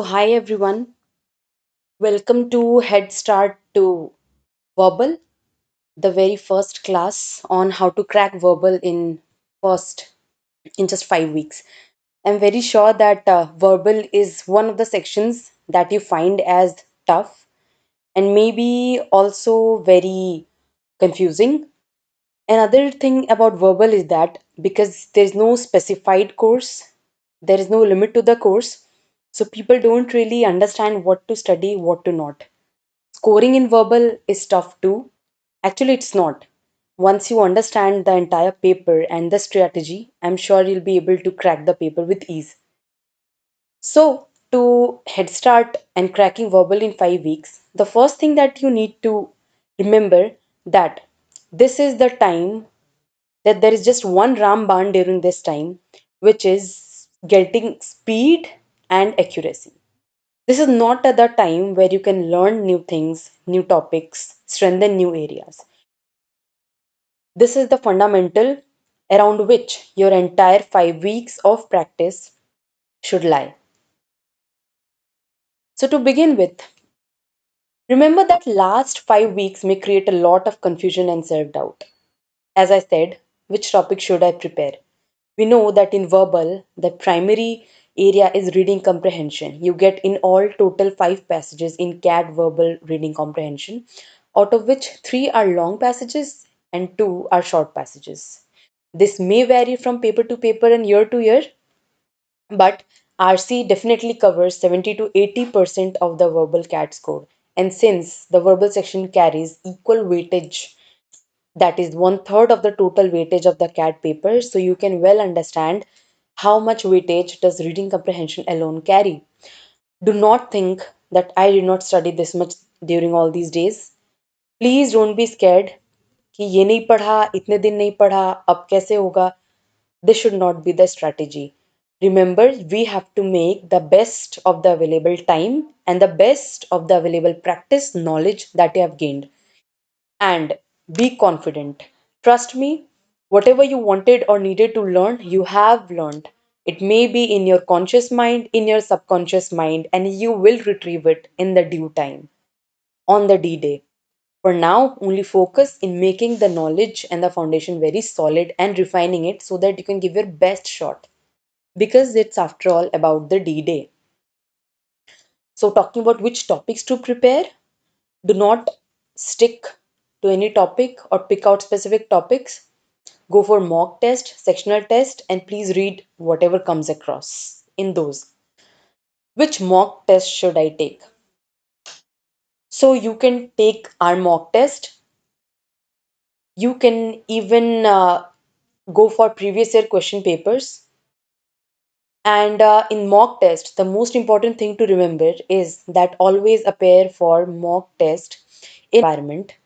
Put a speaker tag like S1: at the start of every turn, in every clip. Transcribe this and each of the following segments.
S1: Hi everyone, welcome to Head Start to Verbal, the very first class on how to crack verbal first in just 5 weeks. I'm very sure that verbal is one of the sections that you find as tough and maybe also very confusing. Another thing about verbal is that because there's no specified course, there is no limit to the course, so people don't really understand what to study, what to not. Scoring in verbal is tough too. Actually, it's not. Once you understand the entire paper and the strategy, I'm sure you'll be able to crack the paper with ease. So, to head start and cracking verbal in 5 weeks, the first thing that you need to remember that this is the time that there is just one Ramban during this time, which is getting speed and accuracy. This is not at the time where you can learn new things, new topics, strengthen new areas. This is the fundamental around which your entire 5 weeks of practice should lie. So, to begin with, remember that last 5 weeks may create a lot of confusion and self doubt. As I said, which topic should I prepare? We know that in verbal, the primary area is reading comprehension. You get in all total 5 passages in CAT verbal reading comprehension, out of which 3 are long passages and 2 are short passages. This may vary from paper to paper and year to year, but RC definitely covers 70 to 80% of the verbal CAT score. And since the verbal section carries equal weightage, that is one third of the total weightage of the CAT paper, so you can well understand how much weightage does reading comprehension alone carry. Do not think that I did not study this much during all these days. Please don't be scared कि ये नहीं पढ़ा इतने दिन नहीं पढ़ा अब कैसे होगा. This should not be the strategy. Remember, we have to make the best of the available time and the best of the available practice knowledge that you have gained. And be confident. Trust me, whatever you wanted or needed to learn, you have learned. It may be in your conscious mind, in your subconscious mind, and you will retrieve it in the due time, on the D day. For now, only focus in making the knowledge and the foundation very solid and refining it so that you can give your best shot. Because it's after all about the D day. So, talking about which topics to prepare, do not stick to any topic or pick out specific topics. Go for mock test, sectional test, and please read whatever comes across in those. Which mock test should I take? So you can take our mock test. You can even go for previous year question papers. And in mock test, the most important thing to remember is that always appear for mock test environment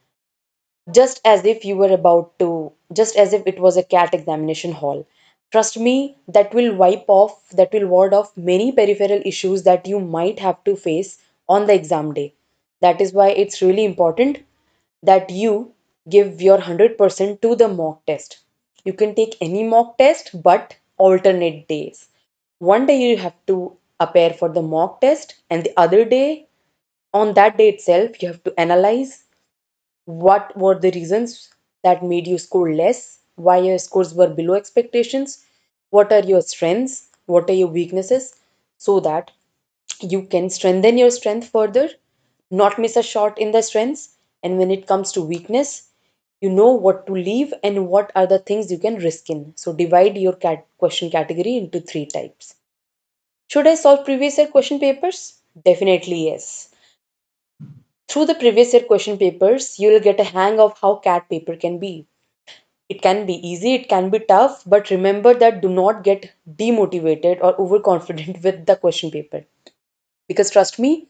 S1: just as if you were about to, just as if it was a CAT examination hall. Trust me, that will ward off many peripheral issues that you might have to face on the exam day. That is why it's really important that you give your 100% to the mock test. You can take any mock test, but alternate days. One day you have to appear for the mock test, and the other day, on that day itself, you have to analyze what were the reasons that made you score less? Why your scores were below expectations? What are your strengths? What are your weaknesses? So that you can strengthen your strength further, not miss a shot in the strengths. And when it comes to weakness, you know what to leave and what are the things you can risk in. So divide your question category into 3 types. Should I solve previous year question papers? Definitely yes. Through the previous year question papers, you will get a hang of how CAT paper can be. It can be easy, it can be tough, but remember that do not get demotivated or overconfident with the question paper. Because trust me,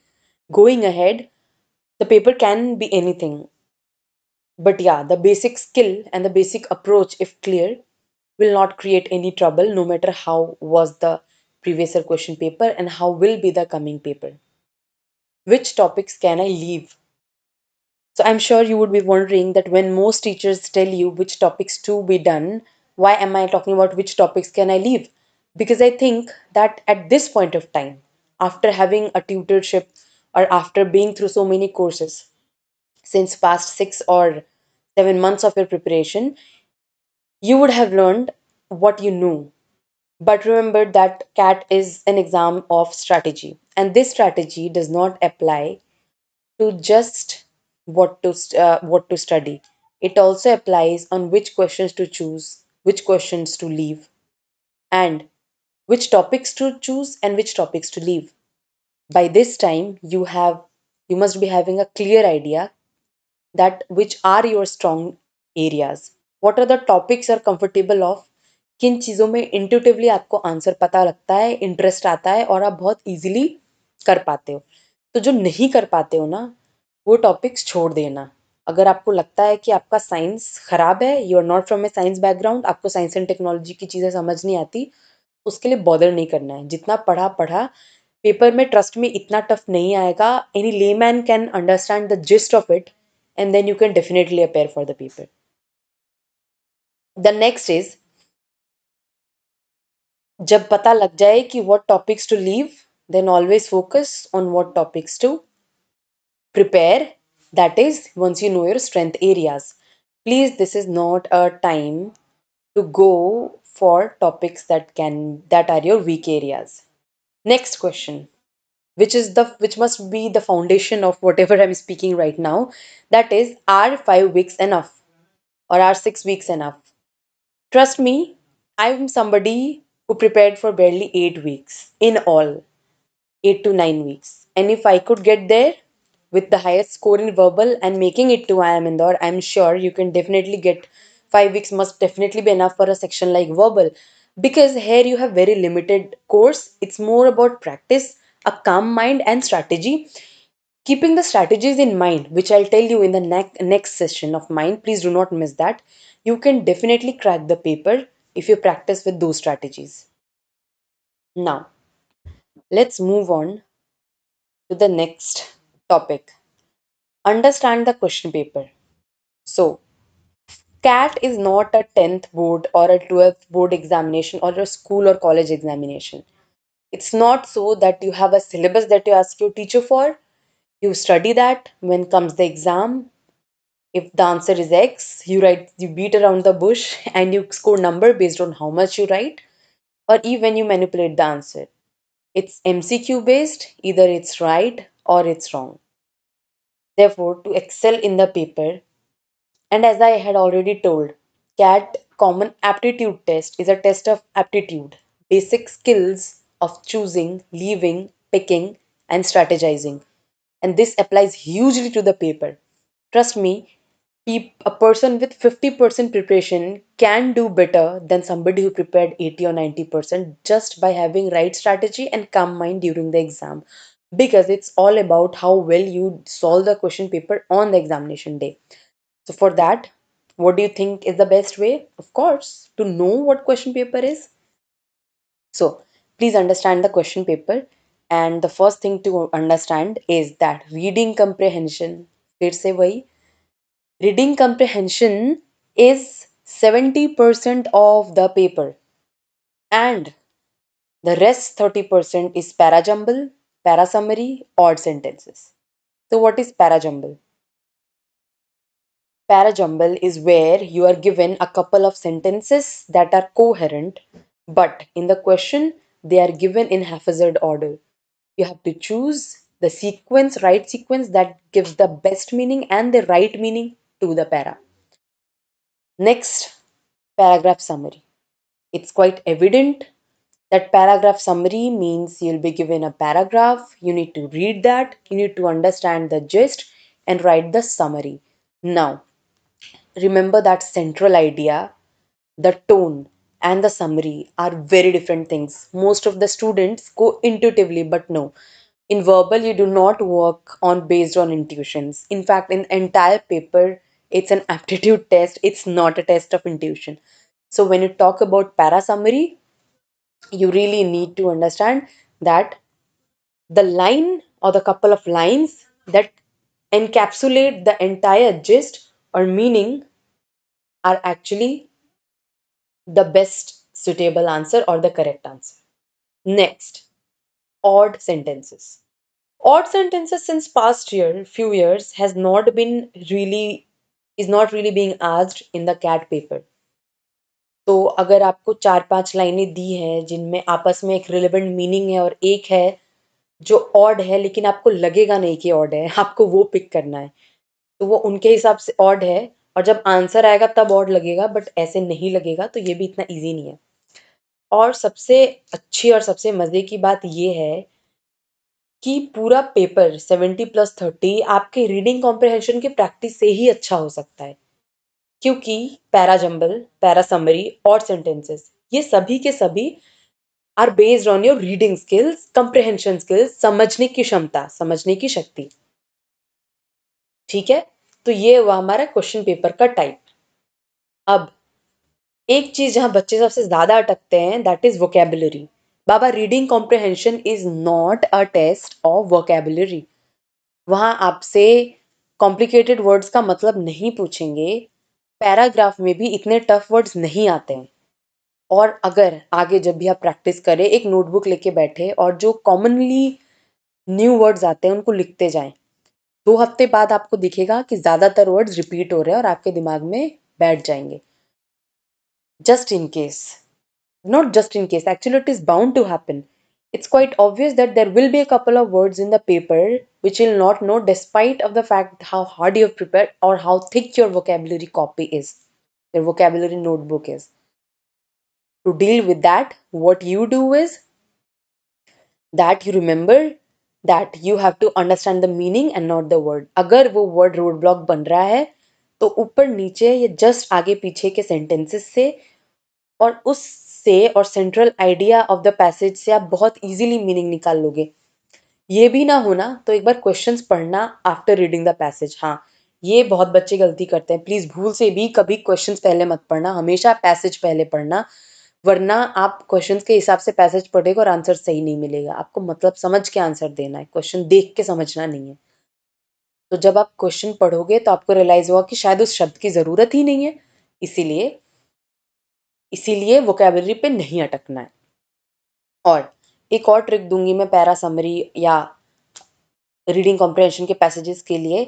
S1: going ahead, the paper can be anything. But yeah, the basic skill and the basic approach, if clear, will not create any trouble no matter how was the previous year question paper and how will be the coming paper. Which topics can I leave? So I'm sure you would be wondering that when most teachers tell you which topics to be done, why am I talking about which topics can I leave? Because I think that at this point of time, after having a tutorship or after being through so many courses since past 6 or 7 months of your preparation, you would have learned what you knew. But remember that CAT is an exam of strategy, and this strategy does not apply to just what to study. It also applies on which questions to choose, which questions to leave, and which topics to choose and which topics to leave. By this time, you must be having a clear idea that which are your strong areas, what are the topics you're comfortable of, किन चीज़ों में intuitively आपको answer पता लगता है, interest आता है और आप बहुत इजीली कर पाते हो। तो जो नहीं कर पाते हो ना, वो टॉपिक्स छोड़ देना। अगर आपको लगता है कि आपका साइंस खराब है, you are not from a science background, आपको साइंस एंड टेक्नोलॉजी की चीज़ें समझ नहीं आती, उसके लिए बॉदर नहीं करना है। जितना पढ़ा पढ़ा, पेपर में ट्रस्ट में इतना टफ नहीं आएगा। Any layman can understand the gist of it and then you can definitely appear for the paper. The next is, जब पता लग जाए कि what topics to leave, then always focus on what topics to prepare. That is, once you know your strength areas. Please, this is not a time to go for topics that are your weak areas. Next question, which must be the foundation of whatever I'm speaking right now. That is, are 5 weeks enough or are 6 weeks enough? Trust me, I'm somebody who prepared for barely 8 weeks in all, 8 to 9 weeks. And if I could get there with the highest score in verbal and making it to IIM Indore, I'm sure you can definitely get 5 weeks, must definitely be enough for a section like verbal. Because here you have very limited course, it's more about practice, a calm mind, and strategy. Keeping the strategies in mind, which I'll tell you in the next session of mine, please do not miss that. You can definitely crack the paper if you practice with those strategies. Now, let's move on to the next topic. Understand the question paper. So, CAT is not a 10th board or a 12th board examination or a school or college examination. It's not so that you have a syllabus that you ask your teacher for, you study that, when comes the exam, if the answer is X, you beat around the bush and you score number based on how much you write, or even you manipulate the answer. It's MCQ based, either it's right or it's wrong. Therefore, to excel in the paper, and as I had already told, CAT Common Aptitude Test is a test of aptitude, basic skills of choosing, leaving, picking, and strategizing. And this applies hugely to the paper. Trust me, a person with 50% preparation can do better than somebody who prepared 80 or 90% just by having right strategy and calm mind during the exam, because it's all about how well you solve the question paper on the examination day. So for that, what do you think is the best way? Of course, to know what question paper is. So please understand the question paper, and the first thing to understand is that reading comprehension, फिर से वही, reading comprehension is 70% of the paper, and the rest 30% is parajumble, parasummary, odd sentences. So, what is parajumble? Parajumble is where you are given a couple of sentences that are coherent, but in the question, they are given in haphazard order. You have to choose the sequence, right sequence that gives the best meaning and the right meaning to the para. Next, paragraph summary. It's quite evident that paragraph summary means you'll be given a paragraph, you need to read that, you need to understand the gist and write the summary. Now, remember that central idea, the tone, and the summary are very different things. Most of the students go intuitively, but no. In verbal, you do not work on based on intuitions. In fact, in the entire paper, it's an aptitude test. It's not a test of intuition. So when you talk about para summary, you really need to understand that the line or the couple of lines that encapsulate the entire gist or meaning are actually the best suitable answer or the correct answer. Next, odd sentences. Odd sentences since past year, few years, has not been really is not really being asked in the CAT paper. तो अगर आपको 4-5 लाइनें दी हैं जिनमें आपस में एक relevant meaning है और एक है जो ऑड है लेकिन आपको लगेगा नहीं कि ऑड है, आपको वो पिक करना है, तो वो उनके हिसाब से ऑड है और जब आंसर आएगा तब ऑड लगेगा, बट ऐसे नहीं लगेगा, तो ये भी इतना ईज़ी नहीं है। और सबसे अच्छी और सबसे मज़े की बात ये है कि पूरा पेपर 70+30 आपके रीडिंग कॉम्प्रिहेंशन की प्रैक्टिस से ही अच्छा हो सकता है, क्योंकि पैरा जंबल, पैरा समरी और सेंटेंसेस ये सभी के सभी are based on your reading skills, comprehension skills, समझने की क्षमता, समझने की शक्ति। ठीक है, तो ये हुआ हमारा क्वेश्चन पेपर का टाइप। अब एक चीज जहां बच्चे सबसे ज्यादा अटकते हैं दैट इज वोकेबुलरी। बाबा, reading comprehension is not a test of vocabulary. वहां आपसे कॉम्प्लिकेटेड वर्ड्स का मतलब नहीं पूछेंगे, पैराग्राफ में भी इतने टफ वर्ड्स नहीं आते हैं। और अगर आगे जब भी आप प्रैक्टिस करें एक नोटबुक लेके बैठे और जो कॉमनली न्यू वर्ड्स आते हैं उनको लिखते जाएं, 2 हफ्ते बाद आपको दिखेगा कि ज्यादातर वर्ड्स रिपीट हो रहे हैं और आपके दिमाग में बैठ जाएंगे। Just in case, not just in case, actually it is bound to happen. It's quite obvious that there will be a couple of words in the paper which you'll not know despite of the fact how hard you've prepared or how thick your vocabulary copy is, your vocabulary notebook is. To deal with that, what you do is that you remember that you have to understand the meaning and not the word. अगर वो word road block बन रहा है तो ऊपर नीचे या just आगे पीछे के सेंटेंसेस से और उससे और central idea of the passage से आप बहुत इजीली मीनिंग निकाल लोगे। ये भी ना होना तो एक बार क्वेश्चंस पढ़ना आफ्टर रीडिंग द पैसेज। हाँ, ये बहुत बच्चे गलती करते हैं, प्लीज भूल से भी कभी क्वेश्चंस पहले मत पढ़ना, हमेशा पैसेज पहले पढ़ना, वरना आप क्वेश्चंस के हिसाब से पैसेज पढ़ेगा और आंसर सही नहीं मिलेगा। आपको मतलब समझ के आंसर देना है, क्वेश्चन देख के समझना नहीं है। तो जब आप क्वेश्चन पढ़ोगे तो आपको रियलाइज होगा कि शायद उस शब्द की जरूरत ही नहीं है, इसीलिए इसीलिए वोकेबलरी पे नहीं अटकना है। और एक और ट्रिक दूंगी मैं पैरा समरी या रीडिंग कॉम्प्रिहेंशन के पैसेजेस के लिए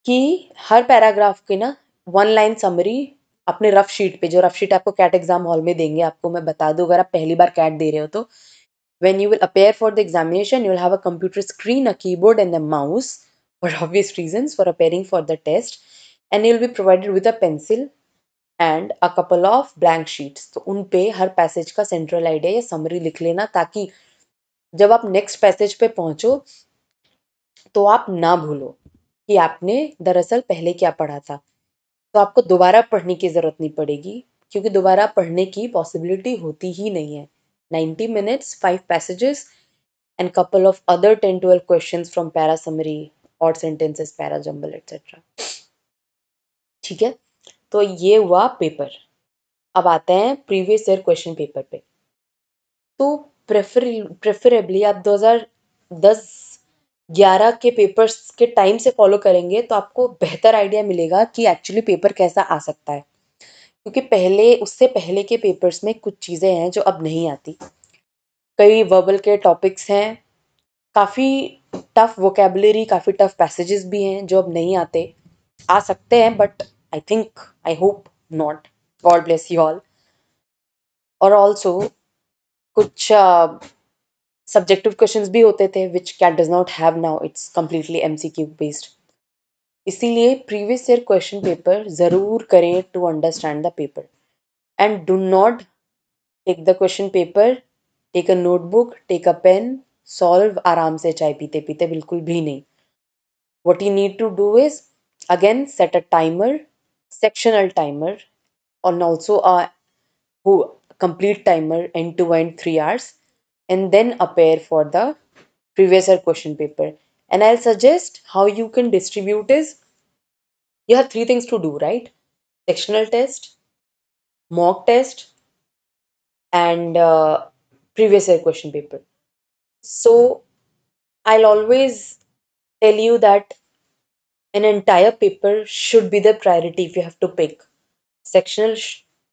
S1: कि हर पैराग्राफ के ना 1 लाइन समरी अपने रफ शीट पे, जो रफ शीट आपको कैट एग्जाम हॉल में देंगे, आपको मैं बता दूं अगर आप पहली बार कैट दे रहे हो तो when you will appear for the examination you will have a computer screen, a keyboard and a mouse for obvious reasons for appearing for the test, and you will be provided with a pencil and a couple of blank sheets. तो उन पे हर passage का central idea या summary लिख लेना ताकि जब आप नेक्स्ट पैसेज पे पहुंचो तो आप ना भूलो कि आपने दरअसल पहले क्या पढ़ा था। तो आपको दोबारा पढ़ने की जरूरत नहीं पड़ेगी क्योंकि दोबारा पढ़ने की पॉसिबिलिटी होती ही नहीं है। 90 minutes, 5 passages and couple of other 10-12 questions from para summary, odd sentences, para jumble etc. ठीक है, तो ये हुआ पेपर। अब आते हैं प्रीवियस ईयर क्वेश्चन पेपर पे। तो प्रेफरेबली आप 2010-11 के पेपर्स के टाइम से फॉलो करेंगे तो आपको बेहतर आइडिया मिलेगा कि एक्चुअली पेपर कैसा आ सकता है, क्योंकि पहले उससे पहले के पेपर्स में कुछ चीज़ें हैं जो अब नहीं आती। कई वर्बल के टॉपिक्स हैं, काफ़ी टफ वोकेबलरी, काफ़ी टफ पैसेजेस भी हैं जो अब नहीं आते, आ सकते हैं but I think, I hope not, God bless you all. और ऑल्सो कुछ सब्जेक्टिव क्वेश्चंस भी होते थे which CAT does not have now, it's completely MCQ based. इसीलिए प्रीवियस ईयर क्वेश्चन पेपर ज़रूर करें to understand the paper and do not take the question paper, take a notebook, take a pen, solve आराम से चाय पीते पीते, बिल्कुल भी नहीं। What you need to do is again set a timer, sectional timer, and also a complete timer end to end 3 hours, and then appear for the previous year question paper. And I'll suggest how you can distribute is you have 3 things to do, right? Sectional test, mock test, and previous year question paper. So I'll always tell you that an entire paper should be the priority if you have to pick. Sectional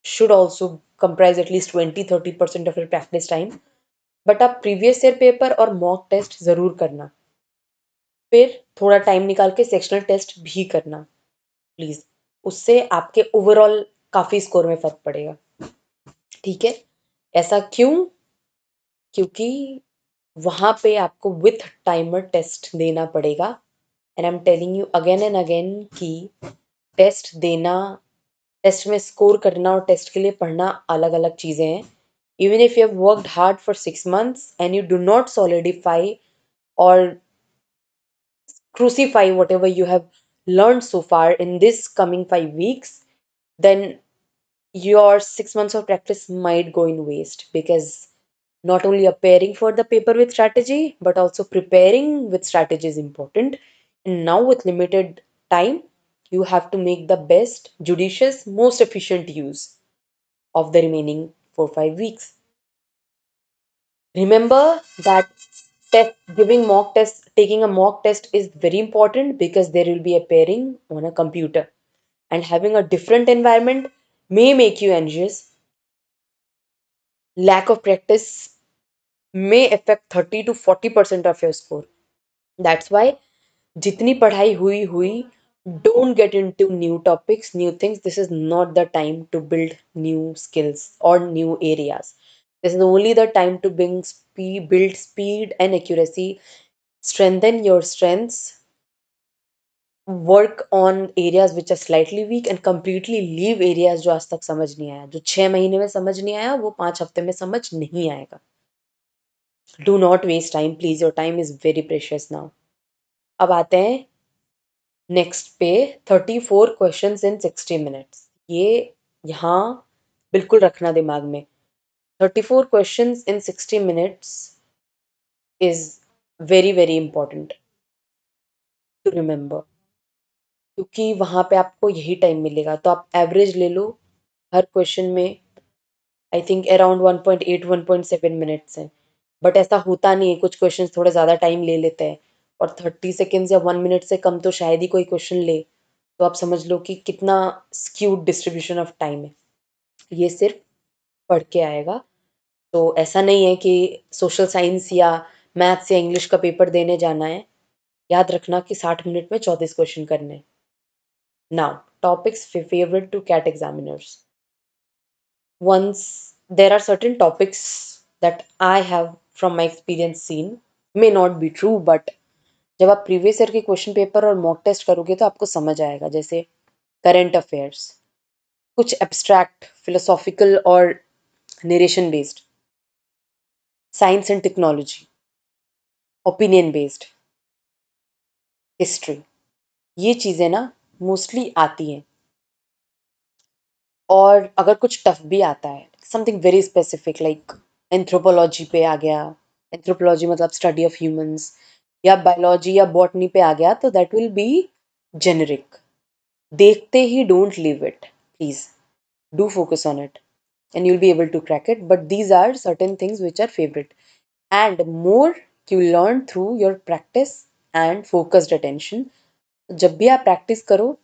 S1: should also comprise at least 20-30% of your practice time. But आप previous year paper और mock test ज़रूर करना, फिर थोड़ा time निकाल के sectional test भी करना प्लीज़। उससे आपके ओवरऑल काफ़ी स्कोर में फ़र्क पड़ेगा, ठीक है? ऐसा क्यों? क्योंकि वहाँ पे आपको विथ टाइमर टेस्ट देना पड़ेगा। And I am telling you again and again कि टेस्ट देना, टेस्ट में स्कोर करना और टेस्ट के लिए पढ़ना अलग अलग चीज़ें हैं। Even if you have worked hard for 6 months and you do not solidify और crucify whatever you have learned so far in this coming 5 weeks, then your 6 months of practice might go in waste, because not only appearing for the paper with strategy but also preparing with strategy is important. And now, with limited time, you have to make the best, judicious, most efficient use of the remaining 4 5 weeks. Remember that taking a mock test is very important, because there will be a pairing on a computer, and having a different environment may make you anxious. Lack of practice may affect 30 to 40% of your score. That's why jitni padhai hui, don't get into new topics, new things. This is not the time to build new skills or new areas. This is only the time to build speed and accuracy, strengthen your strengths, work on areas which are slightly weak, and completely leave areas जो आज तक समझ नहीं आया, जो 6 महीने में समझ नहीं आया वो 5 हफ्ते में समझ नहीं आएगा. Do not waste time, please. Your time is very precious now. अब आते हैं नेक्स्ट पे, 34 क्वेश्चंस इन 60 मिनट्स. ये यहाँ बिल्कुल रखना दिमाग में. 34 questions in 60 minutes is very very important to remember, क्योंकि वहाँ पे आपको यही टाइम मिलेगा. तो आप एवरेज ले लो, हर क्वेश्चन में आई थिंक अराउंड 1.8 1.7 मिनट्स हैं. बट ऐसा होता नहीं है, कुछ क्वेश्चन थोड़ा ज़्यादा टाइम ले लेते हैं, और 30 सेकेंड्स या 1 मिनट से कम तो शायद ही कोई क्वेश्चन ले. तो आप समझ लो कि कितना स्क्यूड डिस्ट्रीब्यूशन ऑफ टाइम है. ये सिर्फ पढ़ के आएगा. तो ऐसा नहीं है कि सोशल साइंस या मैथ्स या इंग्लिश का पेपर देने जाना है. याद रखना कि 60 मिनट में 34 क्वेश्चन करने हैं. Now, topics favourite to CAT examiners. Once there are certain topics that I have from my experience seen, may not be true, but जब आप प्रीवियस ईयर के क्वेश्चन पेपर और मॉक टेस्ट करोगे तो आपको समझ आएगा. जैसे करंट अफेयर्स, कुछ एब्स्ट्रैक्ट फिलोसॉफिकल और narration based, science and technology, opinion based, history, ये चीज़ें ना मोस्टली आती हैं. और अगर कुछ टफ भी आता है, something very specific like anthropology पे आ गया, एंथ्रोपोलॉजी मतलब स्टडी ऑफ ह्यूमंस, या बायोलॉजी या बॉटनी पे आ गया, तो दैट विल बी जेनरिक. देखते ही don't leave it, please do focus on it and you'll be able to crack it. But these are certain things which are favorite, and more you learn through your practice and focused attention. जब भी आप practice करो,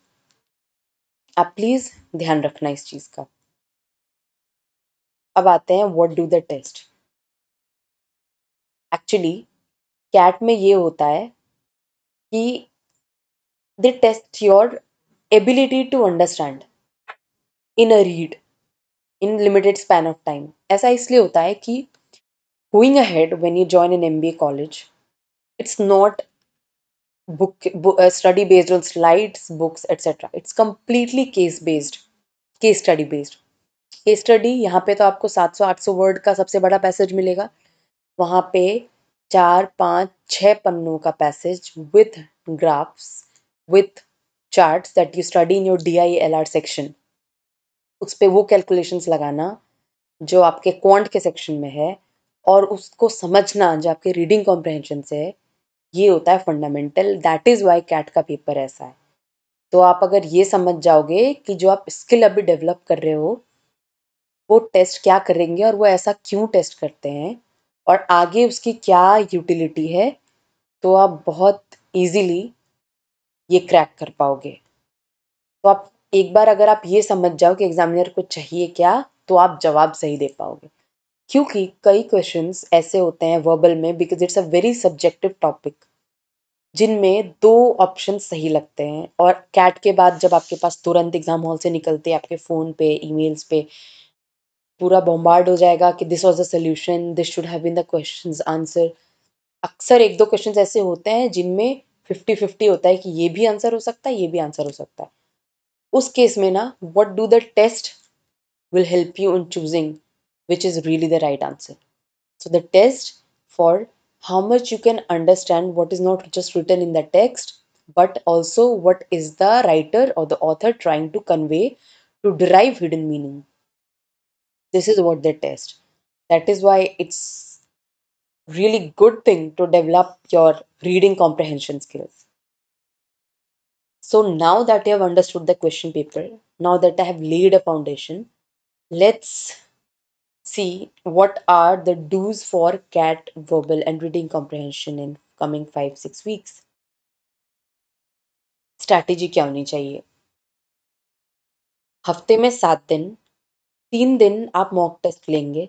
S1: आप please ध्यान रखना इस चीज का. अब आते हैं what do the test. Actually CAT में ये होता है कि they test your ability to understand in a read in limited span of time. ऐसा इसलिए होता है कि going ahead when you join in MBA college, it's not study based on slides, books, etc. It's completely case study based. Case study यहाँ पे तो आपको 700-800 word का सबसे बड़ा पैसेज मिलेगा. वहाँ पे 4 5 6 पन्नों का passage with graphs, with charts that you study in your DILR section. उस पे वो कैलकुलेशंस लगाना जो आपके क्वांट के सेक्शन में है, और उसको समझना जो आपके रीडिंग कॉम्प्रहेंशन से है. ये होता है fundamental. That is why CAT का पेपर ऐसा है. तो आप अगर ये समझ जाओगे कि जो आप स्किल अभी डेवलप कर रहे हो वो टेस्ट क्या करेंगे, और वो ऐसा क्यों टेस्ट करते हैं, और आगे उसकी क्या यूटिलिटी है, तो आप बहुत इजीली ये क्रैक कर पाओगे. तो आप एक बार अगर आप ये समझ जाओ कि एग्जामिनर को चाहिए क्या, तो आप जवाब सही दे पाओगे. क्योंकि कई क्वेश्चंस ऐसे होते हैं वर्बल में, because it's a very subjective topic, जिनमें दो ऑप्शन सही लगते हैं, और कैट के बाद जब आपके पास तुरंत एग्जाम हॉल से निकलते हैं आपके फ़ोन पे, ईमेल्स पे पूरा बॉम्बार्ड हो जाएगा कि this was the solution, this should have been the question's answer. अक्सर एक दो क्वेश्चंस ऐसे होते हैं जिनमें 50-50 होता है कि ये भी आंसर हो सकता है, ये भी आंसर हो सकता है। उस केस में ना, what do the test will help you in choosing which is really the right answer. So, the test for how much you can understand what is not just written in the text, but also what is the writer or the author trying to convey to derive hidden meaning. This is what they test. That is why it's really good thing to develop your reading comprehension skills. So now that you have understood the question paper, now that I have laid a foundation, let's see what are the do's for cat verbal and reading comprehension in coming 5-6 weeks. Strategy क्या होनी चाहिए? हफ्ते में 7 दिन, 3 दिन आप mock test लेंगे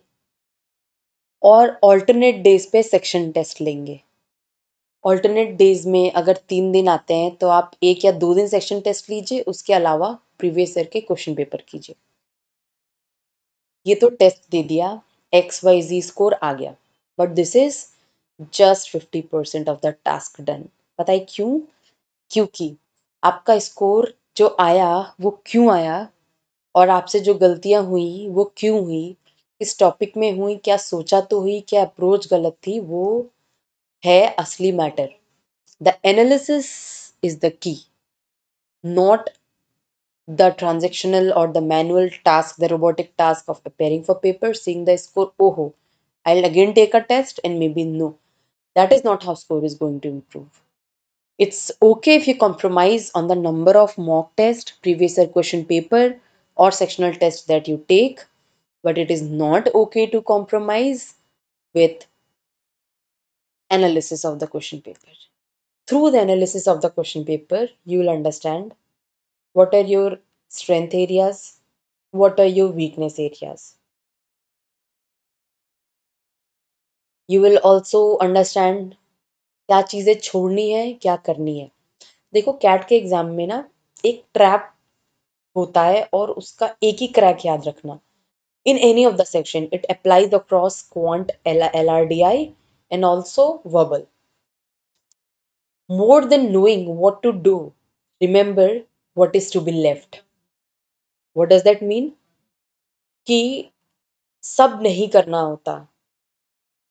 S1: और ऑल्टरनेट डेज पे सेक्शन टेस्ट लेंगे। ऑल्टरनेट डेज में अगर 3 दिन आते हैं तो आप 1 या 2 दिन सेक्शन टेस्ट लीजिए, उसके अलावा प्रीवियस ईयर के क्वेश्चन पेपर कीजिए। ये तो टेस्ट दे दिया, XYZ स्कोर आ गया, but this is just 50% of the task done. पता है क्यों? क्योंकि आपका स्कोर जो आया वो क्यों आया, और आपसे जो गलतियां हुई वो क्यों हुई, किस टॉपिक में हुई, क्या सोचा तो हुई, क्या अप्रोच गलत थी, वो है असली matter. The analysis is the key, not the transactional or the manual task, the robotic task of preparing for paper, seeing the score, oh, I'll again take a test and maybe no. That is not how score is going to improve. It's okay if you compromise on the number of mock test, previous year question paper, or sectional tests that you take, but it is not okay to compromise with analysis of the question paper. Through the analysis of the question paper, you will understand what are your strength areas, what are your weakness areas. You will also understand क्या चीज़ें छोड़नी है, क्या करनी है। देखो, cat के exam में ना एक ट्रैप होता है, और उसका एक ही क्रैक याद रखना। In any of the section it applies across quant, LRDI and also verbal. More than knowing what to do, remember what is to be left. What does that mean? कि सब नहीं करना होता।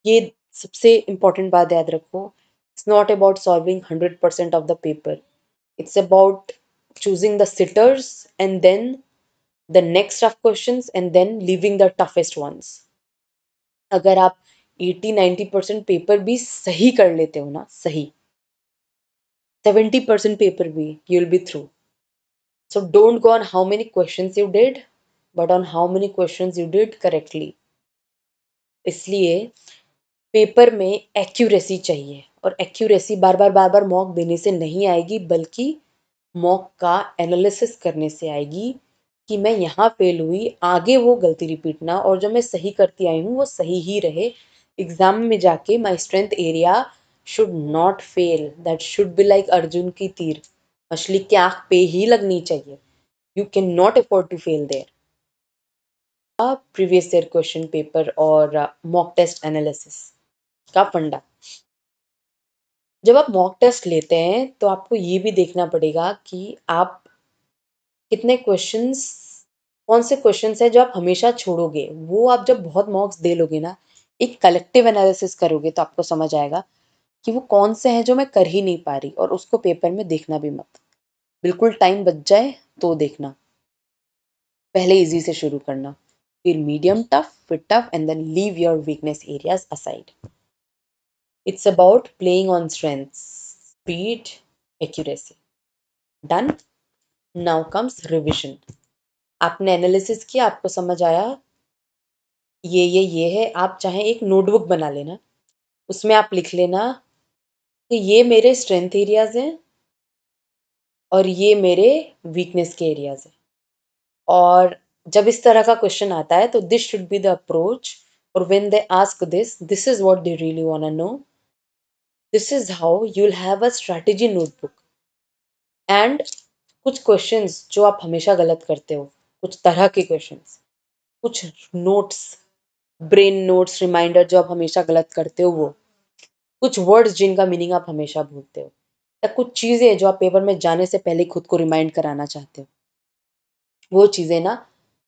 S1: ये सबसे इम्पोर्टेंट बात याद रखो। It's not about solving 100% of the paper, it's about choosing the sitters and then the next tough questions and then leaving the toughest ones. अगर आप 80-90% पेपर भी सही कर लेते हो ना, सही 70% पेपर भी, you will be through. So don't go on how many questions you did, but on how many questions you did correctly. इसलिए पेपर में एक्यूरेसी चाहिए, और एक्यूरेसी बार बार मॉक देने से नहीं आएगी, बल्कि मॉक का एनालिसिस करने से आएगी कि मैं यहाँ फेल हुई, आगे वो गलती रिपीट ना, और जो मैं सही करती आई हूँ वो सही ही रहे। एग्जाम में जाके my strength area should not fail, that should be like Arjun की तीर, मछली की आंख पे ही लगनी चाहिए। You can not afford to fail there. Previous year question paper और मॉक टेस्ट एनालिसिस का फंडा। जब आप मॉक टेस्ट लेते हैं तो आपको ये भी देखना पड़ेगा कि आप कितने क्वेश्चंस, कौन से क्वेश्चंस हैं जो आप हमेशा छोड़ोगे। वो आप जब बहुत मॉक्स दे लोगे ना, एक कलेक्टिव एनालिसिस करोगे, तो आपको समझ आएगा कि वो कौन से हैं जो मैं कर ही नहीं पा रही, और उसको पेपर में देखना भी मत। बिल्कुल टाइम बच जाए तो देखना। पहले इजी से शुरू करना, फिर मीडियम टफ, फिर tough, and then leave your weakness areas aside. It's about playing on strengths, speed, accuracy. Done? Now comes revision. आपने एनालिसिस किया, आपको समझ आया ये है, आप चाहे एक नोटबुक बना लेना, उसमें आप लिख लेना कि ये मेरे स्ट्रेंथ एरियाज हैं और ये मेरे वीकनेस के एरियाज हैं। और जब इस तरह का क्वेश्चन आता है तो this should be the approach, or when they ask this is what they really want to know. This is how you'll have a strategy notebook. And कुछ क्वेश्चंस जो आप हमेशा गलत करते हो, कुछ तरह के क्वेश्चंस, कुछ नोट्स, ब्रेन नोट्स रिमाइंडर जो आप हमेशा गलत करते हो, वो कुछ वर्ड्स जिनका मीनिंग आप हमेशा भूलते हो, या कुछ चीज़ें जो आप पेपर में जाने से पहले खुद को रिमाइंड कराना चाहते हो, वो चीज़ें ना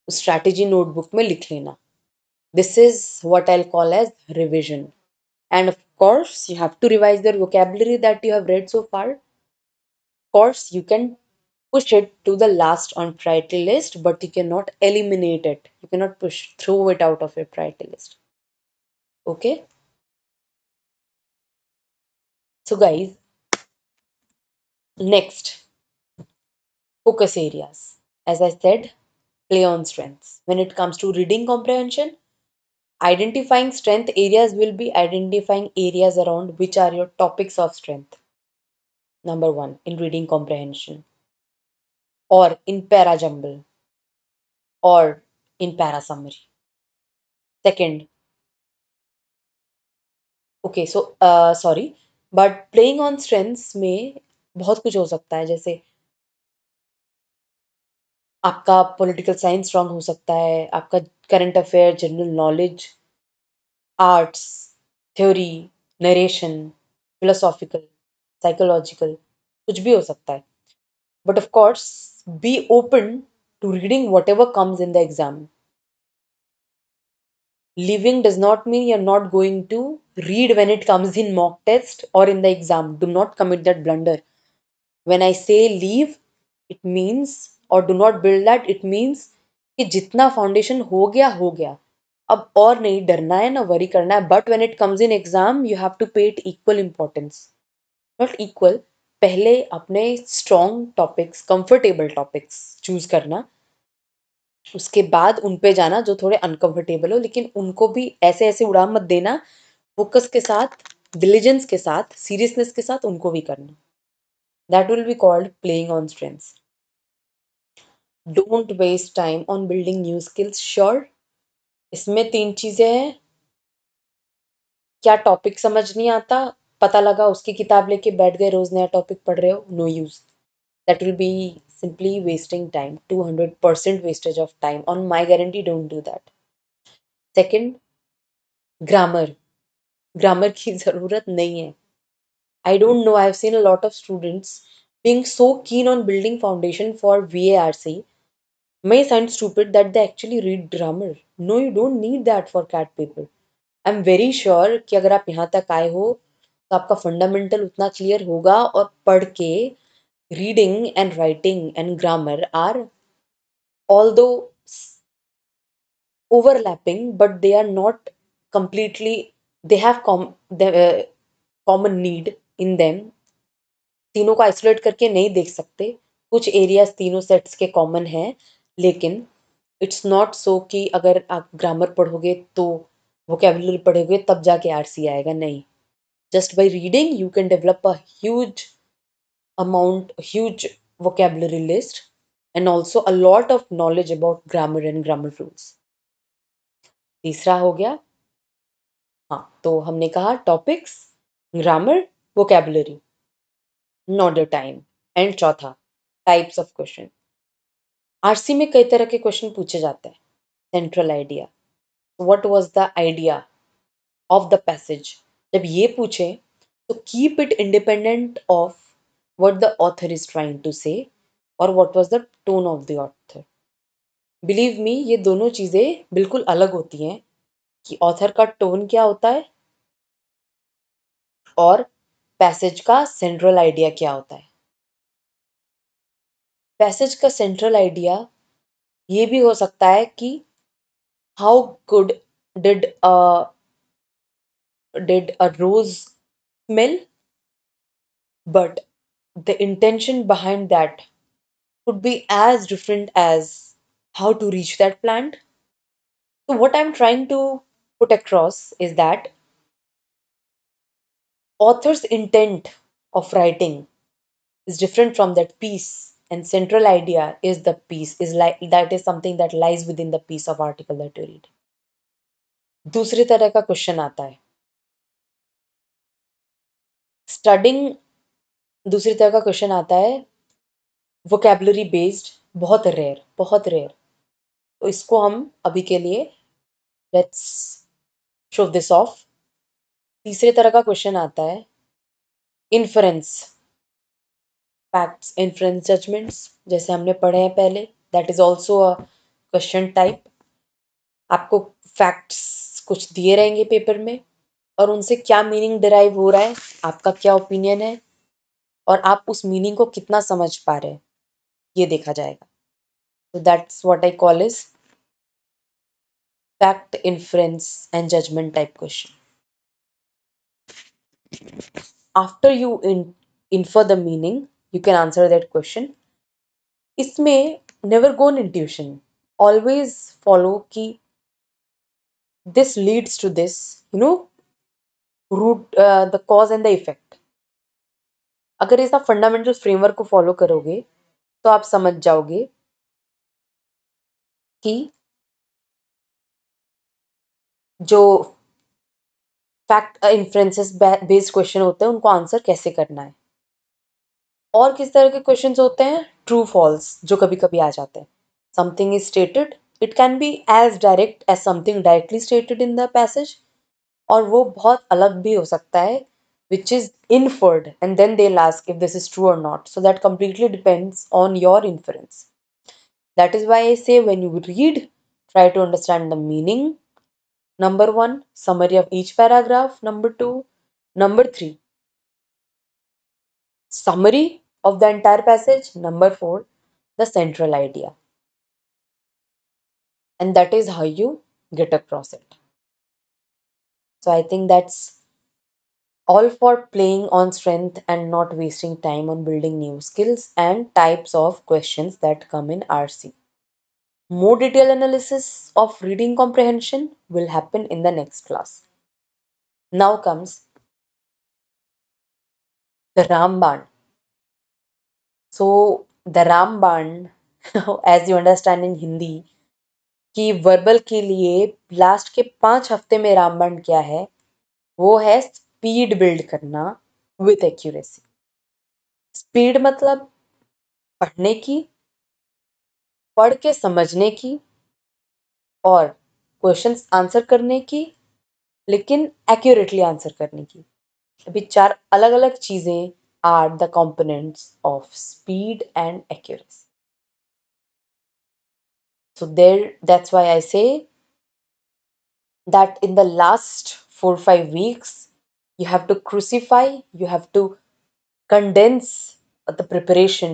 S1: उस स्ट्रैटेजी नोटबुक में लिख लेना. This is what I call as revision. And of course you have to revise the vocabulary that you have read so far. Of course you can push it to the last on priority list, but you cannot eliminate it. You cannot push throw it out of your priority list. Okay? So guys, next, focus areas. As I said, play on strengths. When it comes to reading comprehension, identifying strength areas will be identifying areas around which are your topics of strength. Number one, in reading comprehension, or in para jumble, or in para summary. Second, okay so sorry, but playing on strengths में बहुत कुछ हो सकता है. जैसे आपका political science strong हो सकता है, आपका current affair, general knowledge, arts, theory, narration, philosophical, psychological, कुछ भी हो सकता है. But of course be open to reading whatever comes in the exam. Leaving does not mean you're not going to read when it comes in mock test or in the exam. Do not commit that blunder. When I say leave, it means, or do not build that, it means कि जितना foundation हो गया, अब और नहीं डरना है ना वरी करना है. But when it comes in exam you have to pay it equal importance. Not equal, पहले अपने strong topics, comfortable topics choose करना, उसके बाद उन पे जाना जो थोड़े अनकंफर्टेबल हो, लेकिन उनको भी ऐसे ऐसे उड़ा मत देना. फोकस के साथ, डिलीजेंस के साथ, सीरियसनेस के साथ उनको भी करना. That will be called playing on strengths. Don't waste time on building new skills. Sure, इसमें तीन चीजें हैं. क्या टॉपिक समझ नहीं आता, पता लगा उसकी किताब लेके बैठ गए, रोज नया टॉपिक पढ़ रहे हो, no use. That will be simply wasting time, 200% wastage of time. On my guarantee, don't do that. Second, grammar. Grammar की जरूरत नहीं है. I don't know, I've seen a lot of students being so keen on building foundation for VARC may sound stupid that they actually read grammar. No, you don't need that for CAT paper. I'm very sure कि अगर आप यहाँ तक आए हो तो आपका fundamental उतना क्लियर होगा, और पढ़ के reading and writing and grammar are, although overlapping, but they are not completely, they have common need in them. तीनों को आइसोलेट करके नहीं देख सकते. कुछ एरियाज तीनों सेट्स के कॉमन हैं, लेकिन इट्स नॉट सो कि अगर आप ग्रामर पढ़ोगे तो वोकेबुलरी पढ़ोगे तब जाके आरसी आएगा. नहीं, just by reading you can develop a huge amount, huge vocabulary list, and also a lot of knowledge about grammar and grammar rules. तीसरा हो गया, हाँ तो हमने कहा topics, grammar, vocabulary, not the time. And चौथा, टाइप्स ऑफ क्वेश्चन. आरसी में कई तरह के क्वेश्चन पूछे जाते हैं. Central idea, what was the idea of the passage. जब ये पूछे तो keep it independent of what the author is trying to say, और what was the tone of the author. Believe me, ये दोनों चीजें बिल्कुल अलग होती हैं कि ऑथर का टोन क्या होता है और पैसेज का सेंट्रल आइडिया क्या होता है. पैसेज का सेंट्रल आइडिया ये भी हो सकता है कि how good did a rose smell, but the intention behind that could be as different as how to reach that plant. So what I'm trying to put across is that author's intent of writing is different from that piece, and central idea is the piece, is like that is something that lies within the piece of article that you read. दूसरी तरह का question आता है studying. दूसरी तरह का question आता है वोकेबलरी बेस्ड, बहुत रेयर। तो इसको हम अभी के लिए लेट्स शो दिस ऑफ। तीसरे तरह का क्वेश्चन आता है इन्फरेंस, फैक्ट्स इन्फरेंस जजमेंट्स, जैसे हमने पढ़े हैं पहले। That is also a question type. आपको फैक्ट्स कुछ दिए रहेंगे पेपर में और उनसे क्या मीनिंग डिराइव हो रहा है, आपका क्या ओपिनियन है और आप उस मीनिंग को कितना समझ पा रहे हैं, ये देखा जाएगा। तो that's what I call is fact, inference, and judgment type question. After you infer the meaning, you can answer that question. इसमें never go on intuition. Always follow कि this leads to this, root, the cause and the effect. अगर इस fundamental framework को follow करोगे तो आप समझ जाओगे कि जो फैक्ट इन्फ्रेंसेस बेस्ड क्वेश्चन होते हैं उनको आंसर कैसे करना है। और किस तरह के क्वेश्चंस होते हैं ट्रू फॉल्स, जो कभी कभी आ जाते हैं। Something is stated, it can be as direct as something directly stated in the passage, और वो बहुत अलग भी हो सकता है which is inferred, and then they'll ask if this is true or not. So that completely depends on your inference. That is why I say when you read, try to understand the meaning. Number one, summary of each paragraph. Number two, number three, summary of the entire passage. Number four, the central idea. And that is how you get across it. So I think that's all for playing on strength and not wasting time on building new skills and types of questions that come in RC. More detailed analysis of reading comprehension will happen in the next class. Now comes the Ramban. So the Ramban, as you understand in Hindi, कि verbal के लिए last के 5 हफ्ते में रामबाण क्या है, वो है स्पीड बिल्ड करना विथ एक्यूरेसी। स्पीड मतलब पढ़ने की, पढ़ के समझने की और क्वेश्चंस आंसर करने की, लेकिन एक्यूरेटली आंसर करने की। अभी 4 अलग अलग चीजें are the components of speed and accuracy. So there, that's why I say that in the last 4 5 weeks, you have to crucify, you have to condense the preparation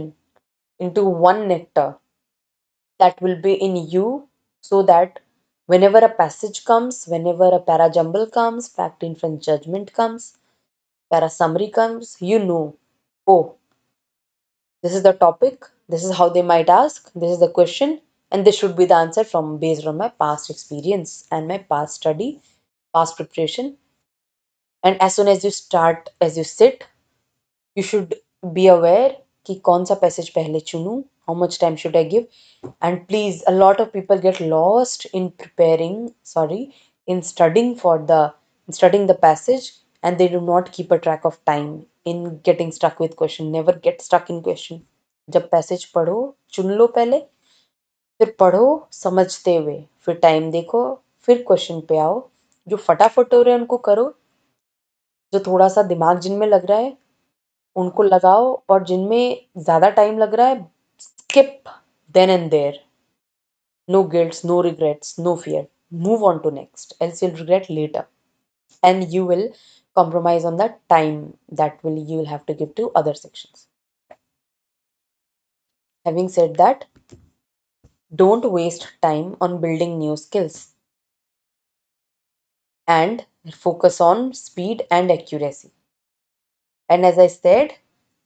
S1: into one nectar that will be in you, so that whenever a passage comes, whenever a para jumble comes, fact inference judgment comes, para summary comes, you know, oh, this is the topic, this is how they might ask, this is the question, and this should be the answer from based on my past experience and my past study, past preparation. And as soon as you start, as you sit, you should be aware कि कौन सा passage पहले चुनूं, how much time should I give. And please, a lot of people get lost in in studying studying the passage, and they do not keep a track of time in getting stuck with question. Never get stuck in question. जब passage पढ़ो, चुन लो पहले, फिर पढ़ो समझते हुए, फिर time देखो, फिर क्वेश्चन पे आओ। जो फटाफट हो रहे हैं उनको करो, जो थोड़ा सा दिमाग जिनमें लग रहा है उनको लगाओ, और जिनमें ज्यादा टाइम लग रहा है skip then and there. No guilt, no regrets, no fear. Move on to next, else you'll regret later. And you will compromise on the time that will you will have to give to other sections. Having said that, don't waste time on building new skills and focus on speed and accuracy. And as I said,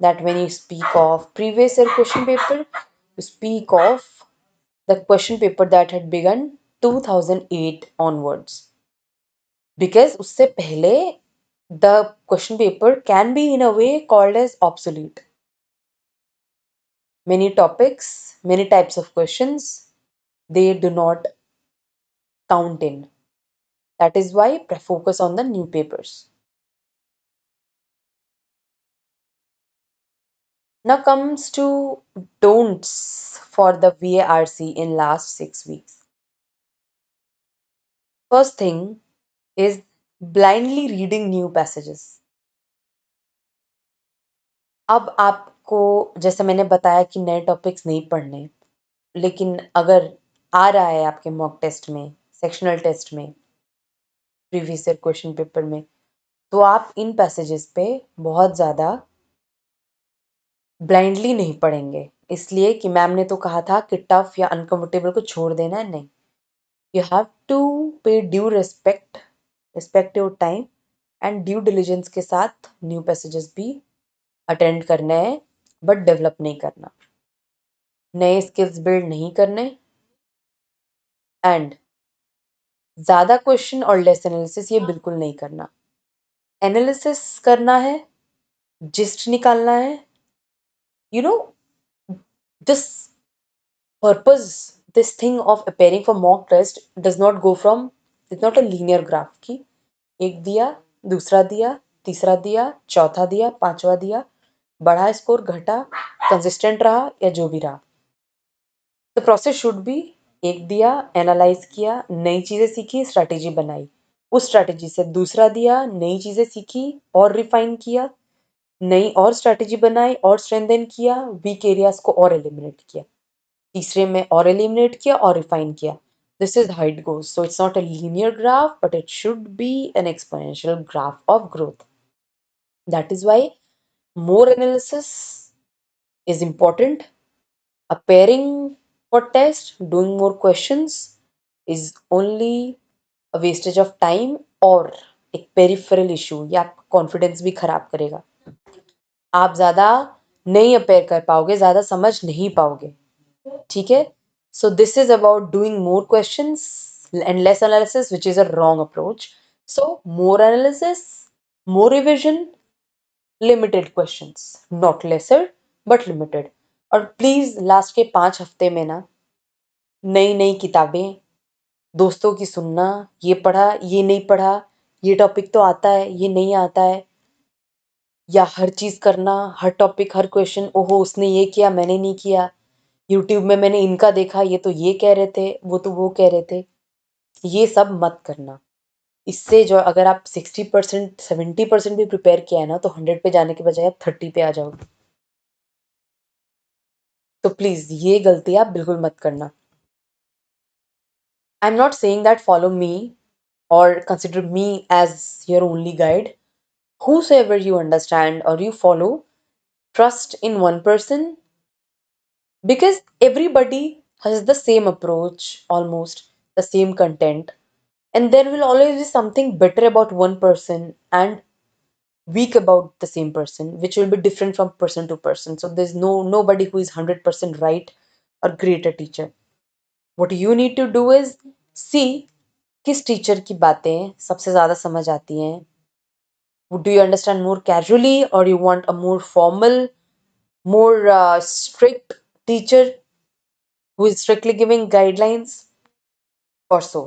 S1: that when you speak of previous year question paper, you speak of the question paper that had begun 2008 onwards. Because उससे पहले the question paper can be in a way called as obsolete. Many topics, many types of questions, they do not count in. That is why focus on the new papers. Now comes to don'ts for the VARC in last 6 weeks. First thing is blindly reading new passages. अब आपको जैसे मैंने बताया कि नए topics नहीं पढ़ने, लेकिन अगर आ रहा है आपके मॉक टेस्ट में, सेक्शनल टेस्ट में, प्रीवियस ईयर क्वेश्चन पेपर में, तो आप इन पैसेजेस पे बहुत ज़्यादा ब्लाइंडली नहीं पढ़ेंगे, इसलिए कि मैम ने तो कहा था कि टफ या अनकंफर्टेबल को छोड़ देना है। नहीं, यू हैव टू पे due respect your time and due diligence के साथ न्यू पैसेजेस भी अटेंड करने हैं, बट डेवलप नहीं करना, नए स्किल्स बिल्ड नहीं करने, एंड ज़्यादा क्वेश्चन और लेस एनालिसिस ये बिल्कुल नहीं करना। एनालिसिस करना है, जिस्ट निकालना है, you know this purpose, this thing of appearing for mock test does not go from, it's not a linear graph की एक दिया, दूसरा दिया, तीसरा दिया, चौथा दिया, पांचवा दिया, बढ़ा स्कोर, घटा, कंसिस्टेंट रहा या जो भी रहा। द प्रोसेस शुड बी, एक दिया, एनालाइज किया, नई चीजें सीखी, स्ट्रैटेजी बनाई, उस स्ट्रैटेजी से दूसरा दिया, नई चीजें सीखी और रिफाइन किया, नई और स्ट्रैटेजी बनाई और स्ट्रेंथन किया, वीक एरियाज को और एलिमिनेट किया, तीसरे में और एलिमिनेट किया और रिफाइन किया। This is how it goes. So it's not a linear graph, but it should be an exponential graph of growth. That is why more analysis is important. A pairing for test, doing more questions is only a wastage of time और एक peripheral issue, ये आपका confidence भी खराब करेगा। आप ज़्यादा नहीं अपेयर कर पाओगे, ज़्यादा समझ नहीं पाओगे, ठीक है। So this is about doing more questions and less analysis, which is a wrong approach. So more analysis, more revision, limited questions, not lesser but limited. और प्लीज लास्ट के 5 हफ्ते में ना नई नई किताबें, दोस्तों की सुनना, ये पढ़ा ये नहीं पढ़ा, ये टॉपिक तो आता है ये नहीं आता है, या हर चीज करना, हर टॉपिक हर क्वेश्चन, ओहो उसने ये किया मैंने नहीं किया, यूट्यूब में मैंने इनका देखा, ये तो ये कह रहे थे, वो तो वो कह रहे थे, ये सब मत करना। इससे जो अगर आप 60% 70% भी प्रिपेयर किया है ना, तो 100 पे जाने के बजाय आप 30 पे आ जाओगे। तो प्लीज ये गलती आप बिल्कुल मत करना। I am not saying that follow me or consider me as your only guide. Whosoever you understand or you follow, trust in one person, because everybody has the same approach, almost the same content, and there will always be something better about one person and weak about the same person, which will be different from person to person. So there's nobody who is 100% right or greater teacher. What you need to do is see किस teacher की बातें सबसे ज़्यादा समझ आती हैं. Do you understand more casually, or you want a more formal, more strict teacher who is strictly giving guidelines or so?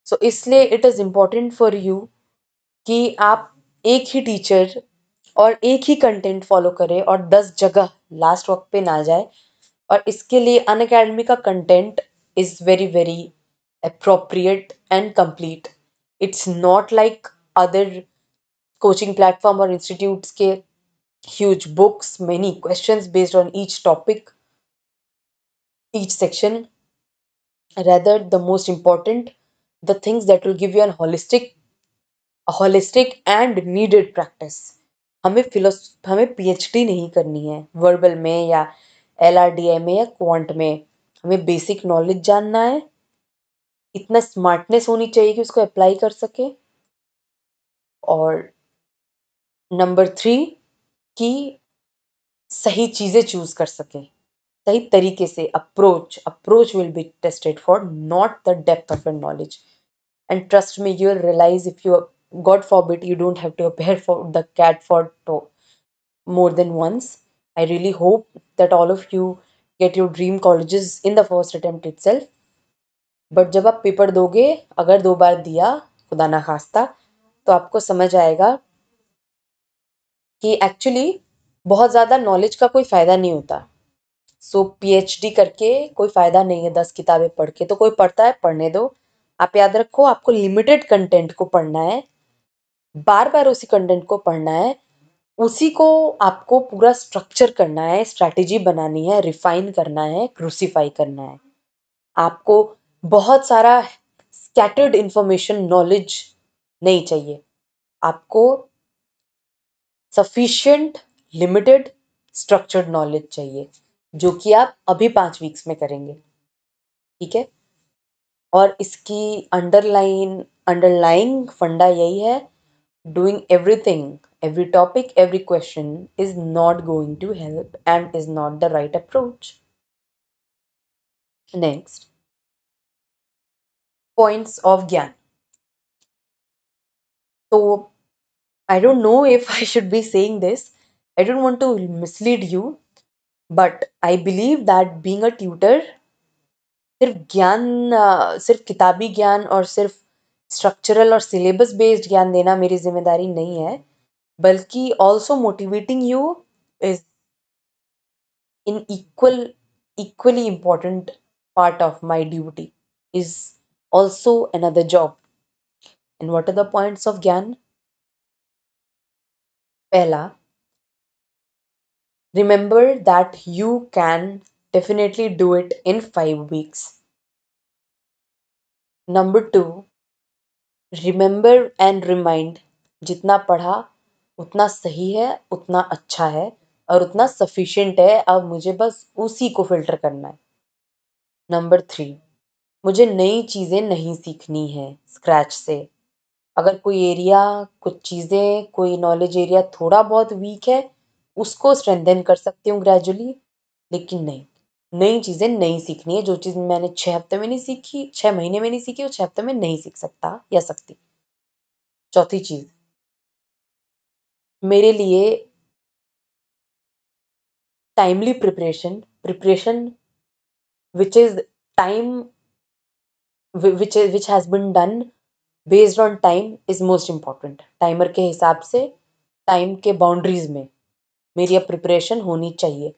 S1: So इसलिए it is important for you कि आप एक ही टीचर और एक ही कंटेंट फॉलो करें और 10 जगह लास्ट वक्त पे ना जाए. और इसके लिए अनअकैडमी का content is very very appropriate and complete. It's not like other coaching platform or institutes के huge books, many questions based on each topic, each section. Rather, the most important, the things that will give you a holistic and needed practice. हमें PhD नहीं करनी है verbal में या LRDI में या quant में. हमें बेसिक नॉलेज जानना है, इतना स्मार्टनेस होनी चाहिए कि उसको अप्लाई कर सके. और नंबर 3 कि सही चीज़ें चूज कर सके, सही तरीके से. Approach will be tested for not the depth of your knowledge. And trust me, you'll realize if you, God forbid, you don't have to appear for the CAT for more than once. I really hope that all of you get your dream colleges in the first attempt itself. But जब आप paper दोगे, अगर 2 बार दिया, खुदा ना खास्ता, तो आपको समझ आएगा कि एक्चुअली बहुत ज़्यादा नॉलेज का कोई फ़ायदा नहीं होता। सो पीएचडी करके कोई फ़ायदा नहीं है 10 किताबें पढ़ के। तो कोई पढ़ता है, पढ़ने दो। आप याद रखो, आपको लिमिटेड कंटेंट को पढ़ना है, बार बार उसी कंटेंट को पढ़ना है, उसी को आपको पूरा स्ट्रक्चर करना है, स्ट्रैटेजी बनानी है, रिफाइन करना है, क्रूसीफाई करना है। आपको बहुत सारा स्कैटर्ड इंफॉर्मेशन नॉलेज नहीं चाहिए। आपको सफिशिएंट लिमिटेड स्ट्रक्चर्ड नॉलेज चाहिए, जो कि आप अभी 5 वीक्स में करेंगे। ठीक है। और इसकी अंडरलाइंग फंडा यही है, doing everything, every topic, every question is not going to help and is not the right approach. Next, points of Gyan. So, I don't know if I should be saying this. I don't want to mislead you, but I believe that being a tutor, सिर्फ किताबी ज्ञान और सिर्फ structural और syllabus based ज्ञान देना मेरी जिम्मेदारी नहीं है, बल्कि also motivating you is in equally important part of my duty, is also another job. And what are the points of Gyan? Pehla, remember that you can definitely do it in 5 weeks. Number 2, remember and remind, जितना पढ़ा उतना सही है, उतना अच्छा है और उतना सफिशिएंट है, अब मुझे बस उसी को फिल्टर करना है। नंबर 3, मुझे नई चीज़ें नहीं सीखनी है स्क्रैच से। अगर कोई एरिया, कुछ चीज़ें, कोई नॉलेज एरिया थोड़ा बहुत वीक है, उसको स्ट्रेंथन कर सकती हूँ ग्रेजुअली, लेकिन नहीं, नई चीज़ें नहीं सीखनी है। जो चीज़ मैंने 6 हफ्ते में नहीं सीखी, 6 महीने में नहीं सीखी, वो 6 हफ्ते में नहीं सीख सकता या सकती। चौथी चीज़, मेरे लिए timely preparation which is time which has been done based on time is most important. Timer के हिसाब से, टाइम के बाउंड्रीज में मेरी अब प्रिपरेशन होनी चाहिए।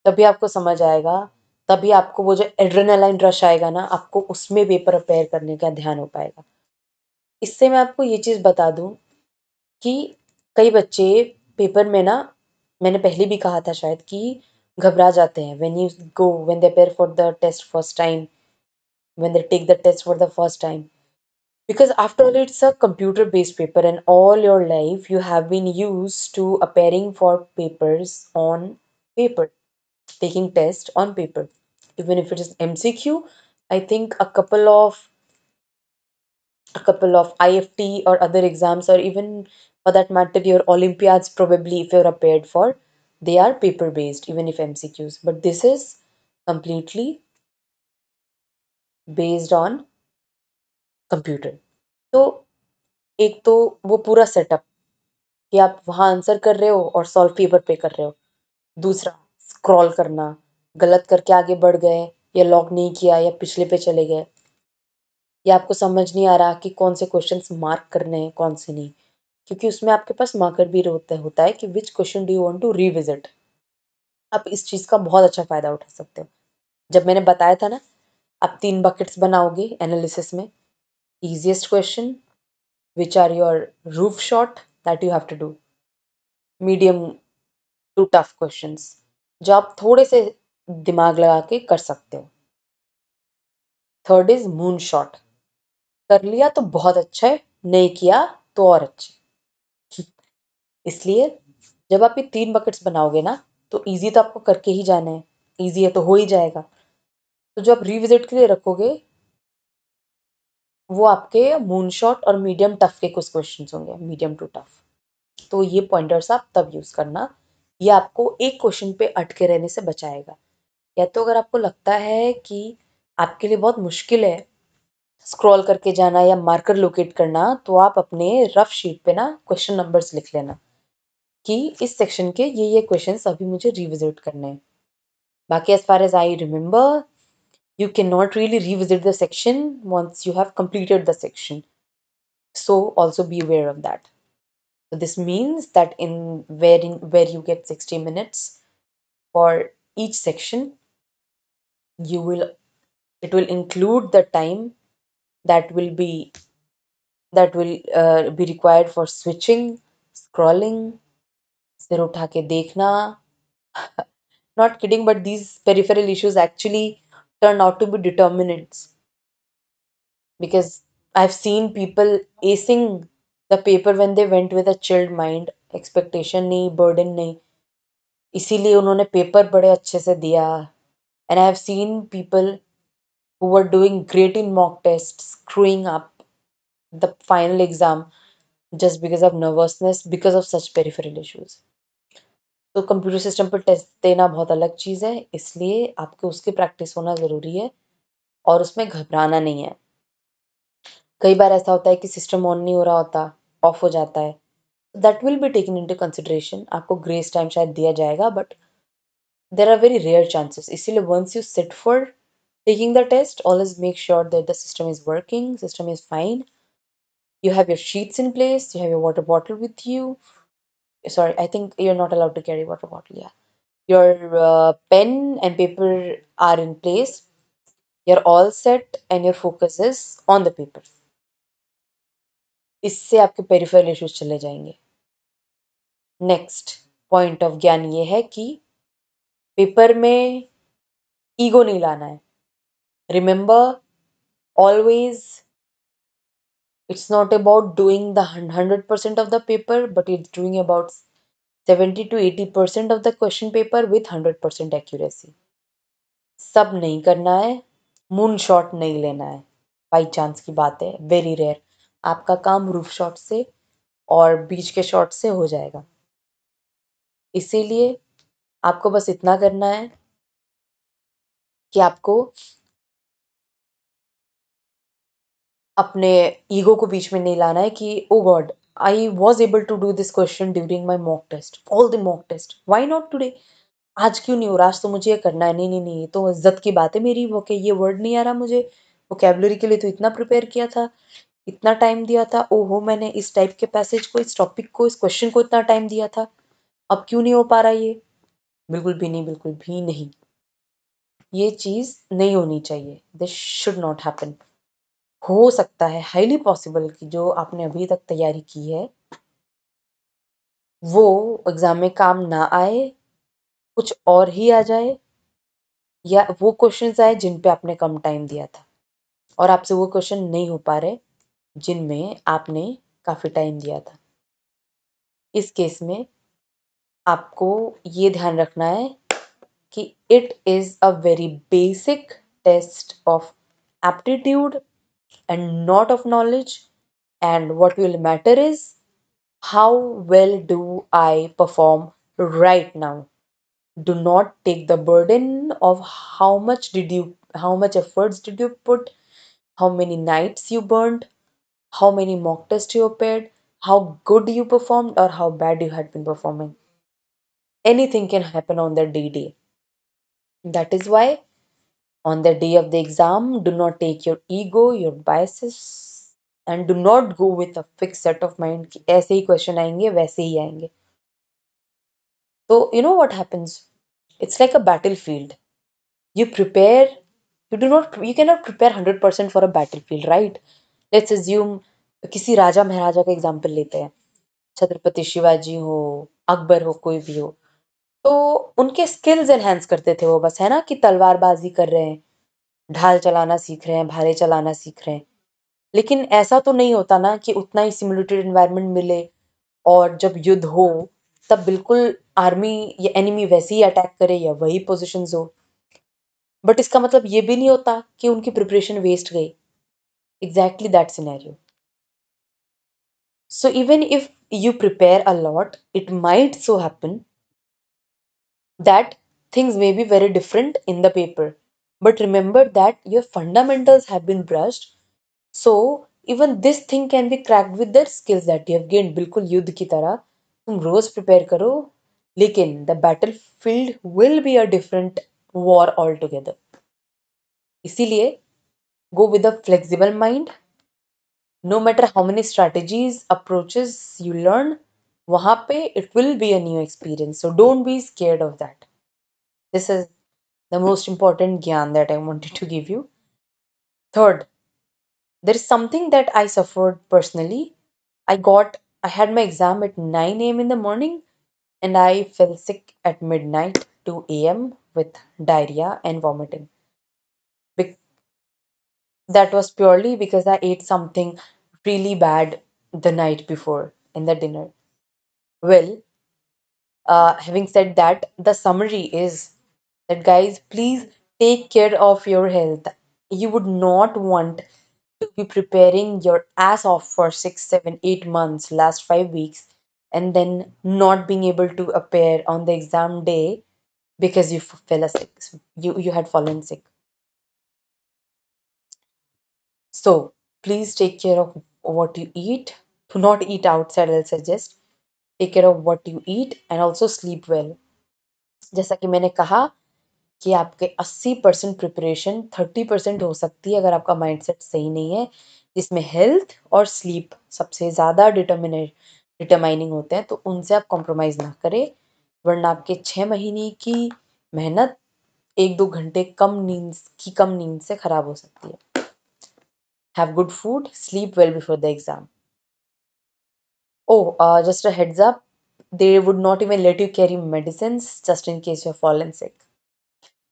S1: तभी आपको समझ आएगा, तभी आपको वो जो एड्रेनालाइन रश आएगा ना, आपको उसमें पेपर प्रिपेयर करने का ध्यान हो पाएगा। इससे मैं आपको ये चीज़ बता दूं कि कई बच्चे पेपर में ना, मैंने पहले भी कहा था शायद, कि घबरा जाते हैं when they prepare for the test first time, when they take the test for the first time, because after all it's a computer based paper and all your life you have been used to appearing for papers on paper, taking test on paper. Even if it is MCQ, I think a couple of IFT or other exams, or even for that matter your Olympiads, probably if you're prepared for, they are paper based, even if MCQs. But this is completely based on computer. तो एक तो वो पूरा setup कि आप वहाँ answer कर रहे हो और सॉल्व पेपर पे कर रहे हो। दूसरा, स्क्रॉल करना, गलत करके आगे बढ़ गए या लॉक नहीं किया या पिछले पे चले गए, या आपको समझ नहीं आ रहा कि कौन से क्वेश्चंस मार्क करने हैं, कौन से नहीं, क्योंकि उसमें आपके पास मार्कर भी होता है कि which question do you want to revisit. आप इस चीज़ का बहुत अच्छा फ़ायदा उठा सकते हो। जब मैंने बताया था ना, आप 3 बकेट्स बनाओगे एनालिसिस में। Easiest question which are your roof shot that you have to do, medium to tough questions जो आप थोड़े से दिमाग लगा के कर सकते हो। थर्ड इज मून शॉट, कर लिया तो बहुत अच्छा है, नहीं किया तो और अच्छा। इसलिए जब आप ये 3 बकेट्स बनाओगे ना, तो इजी तो आपको करके ही जाना है, इजी है तो हो ही जाएगा। तो जो आप रिविजिट के लिए रखोगे, वो आपके मून शॉट और मीडियम टफ के कुछ क्वेश्चंस होंगे, मीडियम टू टफ। तो ये पॉइंटर्स आप तब यूज करना, ये आपको एक क्वेश्चन पे अटके रहने से बचाएगा। या तो अगर आपको लगता है कि आपके लिए बहुत मुश्किल है स्क्रॉल करके जाना या मार्कर लोकेट करना, तो आप अपने रफ शीट पे ना क्वेश्चन नंबर्स लिख लेना कि इस सेक्शन के ये क्वेश्चंस अभी मुझे रिविजिट करने हैं। बाकी as far as I remember, You cannot really revisit the section once you have completed the section. So also be aware of that. So this means that where you get 60 minutes for each section, you will it will include the time that will be be required for switching, scrolling, सिर उठा के देखना. Not kidding, but these peripheral issues actually turn out to be determinants because I've seen people acing the paper when they went with a chilled mind, expectation नहीं, burden नहीं, इसीलिए उन्होंने paper बड़े अच्छे से दिया. And I have seen people who were doing great in mock tests screwing up the final exam just because of nervousness, because of such peripheral issues. तो computer system पर टेस्ट देना बहुत अलग चीज़ है, इसलिए आपको उसकी प्रैक्टिस होना ज़रूरी है और उसमें घबराना नहीं है. कई बार ऐसा होता है कि सिस्टम ऑन नहीं हो रहा होता, ऑफ हो जाता है. That will be taken into consideration. आपको ग्रेस टाइम शायद दिया जाएगा, but there are very rare chances. इसीलिए once you sit for taking the test, always make sure that the system is working, system is fine. You have your sheets in place, you have your water bottle with you. Sorry, I think you're not allowed to carry water bottle. Yeah, your pen and paper are in place. You're all set and your focus is on the paper. इससे आपके peripheral issues चले जाएंगे. Next point of ज्ञान ये है कि paper में ego नहीं लाना है. Remember, always it's not about doing the 100% of the paper, but it's doing about 70 to 80% of the question paper with 100% accuracy. सब नहीं करना है, मून शॉट नहीं लेना है. बाई चांस की बात है, वेरी रेयर. आपका काम रूफ शॉट से और बीच के शॉट से हो जाएगा. इसीलिए आपको बस इतना करना है कि आपको अपने ईगो को बीच में नहीं लाना है कि oh God, I was able to do this question during my mock test, all the mock test, why not today. आज क्यों नहीं हो रहा, आज तो मुझे ये करना है. नहीं नहीं नहीं, ये तो इज्जत की बात है मेरी. वो के ये वर्ड नहीं आ रहा मुझे, वोकेबलरी के लिए तो इतना प्रिपेयर किया था, इतना टाइम दिया था. ओहो, मैंने इस टाइप के पैसेज को, इस टॉपिक को, इस क्वेश्चन को इतना टाइम दिया था, अब क्यों नहीं हो पा रहा ये. बिल्कुल भी नहीं, बिल्कुल भी नहीं. ये चीज नहीं होनी चाहिए. This should not happen. हो सकता है, हाईली पॉसिबल, कि जो आपने अभी तक तैयारी की है वो एग्जाम में काम ना आए, कुछ और ही आ जाए, या वो क्वेश्चंस आए जिन पे आपने कम टाइम दिया था और आपसे वो क्वेश्चन नहीं हो पा रहे जिनमें आपने काफी टाइम दिया था. इस केस में आपको ये ध्यान रखना है कि it is a very basic test of aptitude and not of knowledge. And what will matter is how well do I perform right now. Do not take the burden of how much efforts did you put, how many nights you burned, how many mock tests you appeared, how good you performed or how bad you had been performing. Anything can happen on the D-Day. That is why on the day of the exam, do not take your ego, your biases, and do not go with a fixed set of mind कि ऐसे ही question आएंगे वैसे ही आएंगे. तो you know what happens? It's like a battlefield. You prepare, you cannot prepare 100% for a battlefield, right? Let's assume किसी राजा महाराजा का example लेते हैं. छत्रपति शिवाजी हो, अकबर हो, कोई भी हो. तो उनके स्किल्स एनहेंस करते थे वो, बस है ना, कि तलवारबाजी कर रहे हैं, ढाल चलाना सीख रहे हैं, भाले चलाना सीख रहे हैं. लेकिन ऐसा तो नहीं होता ना कि उतना ही सिमुलेटेड एनवायरनमेंट मिले और जब युद्ध हो तब बिल्कुल आर्मी या एनिमी वैसे ही अटैक करे या वही पोजीशंस हो. बट इसका मतलब ये भी नहीं होता कि उनकी प्रिपरेशन वेस्ट गई. Exactly that scenario. So even if you prepare a lot, it might so happen that things may be very different in the paper. But remember that your fundamentals have been brushed. So even this thing can be cracked with the skills that you have gained. बिल्कुल युद्ध की तरह तुम रोज prepare करो, लेकिन the battlefield will be a different war altogether. इसीलिए go with a flexible mind. No matter how many strategies, approaches you learn, वहाँ पे it will be a new experience. So don't be scared of that. This is the most important gyan that I wanted to give you. Third, there is something that I suffered personally. I had my exam at 9 a.m. in the morning and I fell sick at midnight 2 a.m. with diarrhea and vomiting. Bec- that was purely because I ate something really bad the night before in the dinner. Well, having said that, the summary is that guys, please take care of your health. You would not want to be preparing your ass off for 6, 7, 8 months, last 5 weeks, and then not being able to appear on the exam day because you fell sick. You had fallen sick. So please take care of what you eat. Do not eat outside, I'll suggest. Take care of what you eat and also sleep well. जैसा कि मैंने कहा कि आपके 80% preparation 30% हो सकती है अगर आपका माइंडसेट सही नहीं है, जिसमें हेल्थ और स्लीप सबसे ज़्यादा डिटरमाइनिंग होते हैं, तो उनसे आप कॉम्प्रोमाइज़ ना करें, वरना आपके 6 महीने की मेहनत 1-2 घंटे कम नींद से खराब हो सकती है. Have good food, sleep well before the exam. Oh, just a heads up, they would not even let you carry medicines just in case you're fallen sick.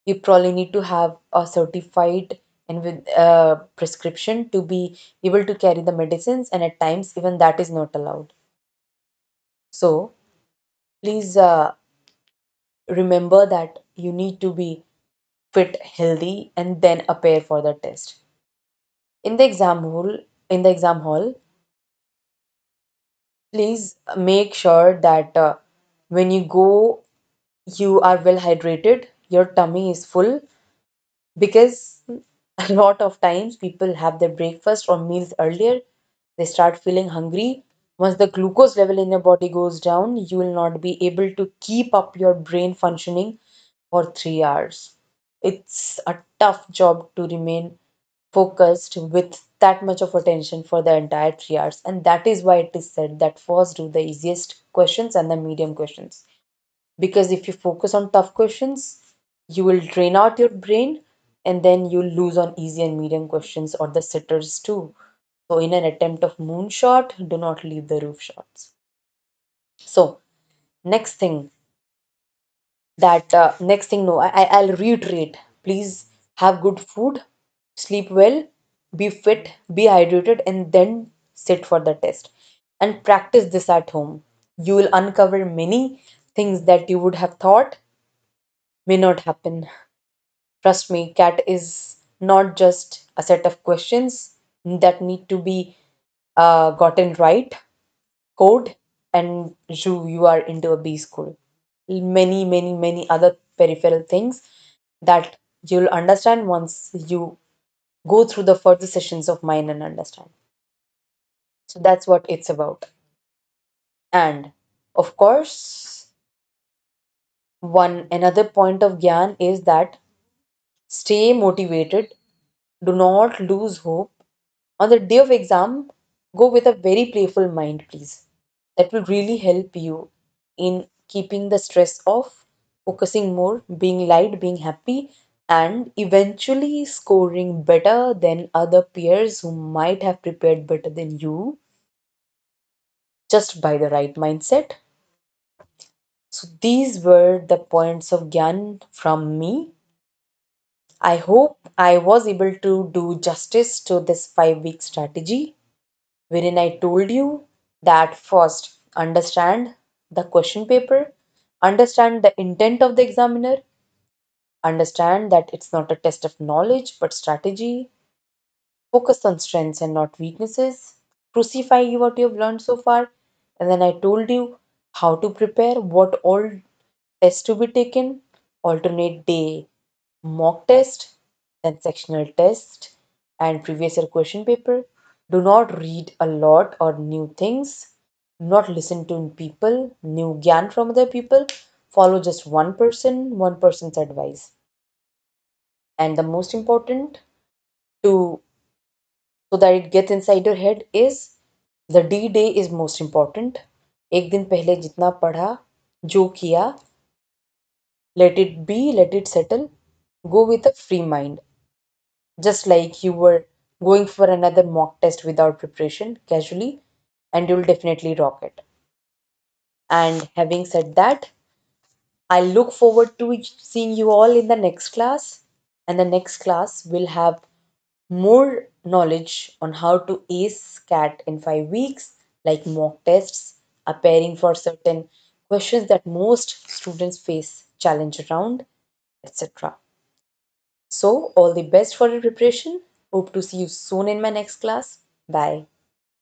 S1: You probably need to have a certified and with a prescription to be able to carry the medicines, and at times even that is not allowed. So please remember that you need to be fit, healthy, and then appear for the test. In the exam hall, please make sure that when you go, you are well hydrated, your tummy is full, because a lot of times people have their breakfast or meals earlier, they start feeling hungry. Once the glucose level in your body goes down, you will not be able to keep up your brain functioning for 3 hours. It's a tough job to remain focused with that much of attention for the entire 3 hours, and that is why it is said that first do the easiest questions and the medium questions, because if you focus on tough questions, you will drain out your brain and then you'll lose on easy and medium questions or the sitters too. So, in an attempt of moonshot, do not leave the roof shots. So, next thing next thing, no, I'll reiterate, please have good food, sleep well, be fit, be hydrated, and then sit for the test and practice this at home. You will uncover many things that you would have thought may not happen. Trust me, CAT is not just a set of questions that need to be gotten right, code, and you are into a B school. Many, many, many other peripheral things that you'll understand once you go through the further sessions of mine and understand. So that's what it's about. And of course, one another point of Gyan is that stay motivated, do not lose hope. On the day of exam, go with a very playful mind, please. That will really help you in keeping the stress off, focusing more, being light, being happy, and eventually scoring better than other peers who might have prepared better than you just by the right mindset. So, these were the points of Gyan from me. I hope I was able to do justice to this 5 week strategy, wherein I told you that first, understand the question paper, understand the intent of the examiner, understand that it's not a test of knowledge but strategy, focus on strengths and not weaknesses, crucify what you have learned so far, and then I told you how to prepare, what all tests to be taken, alternate day mock test, then sectional test, and previous year question paper. Do not read a lot or new things. Do not listen to people, new gyan from other people. Follow just one person's advice. And the most important to so that it gets inside your head is the D day is most important. एक दिन पहले जितना पढ़ा, जो किया, let it be, let it settle. Go with a free mind, just like you were going for another mock test without preparation, casually, and you'll definitely rock it. And having said that, I look forward to seeing you all in the next class. And the next class will have more knowledge on how to ace CAT in 5 weeks, like mock tests, preparing for certain questions that most students face challenge around, etc. So, all the best for your preparation. Hope to see you soon in my next class. Bye.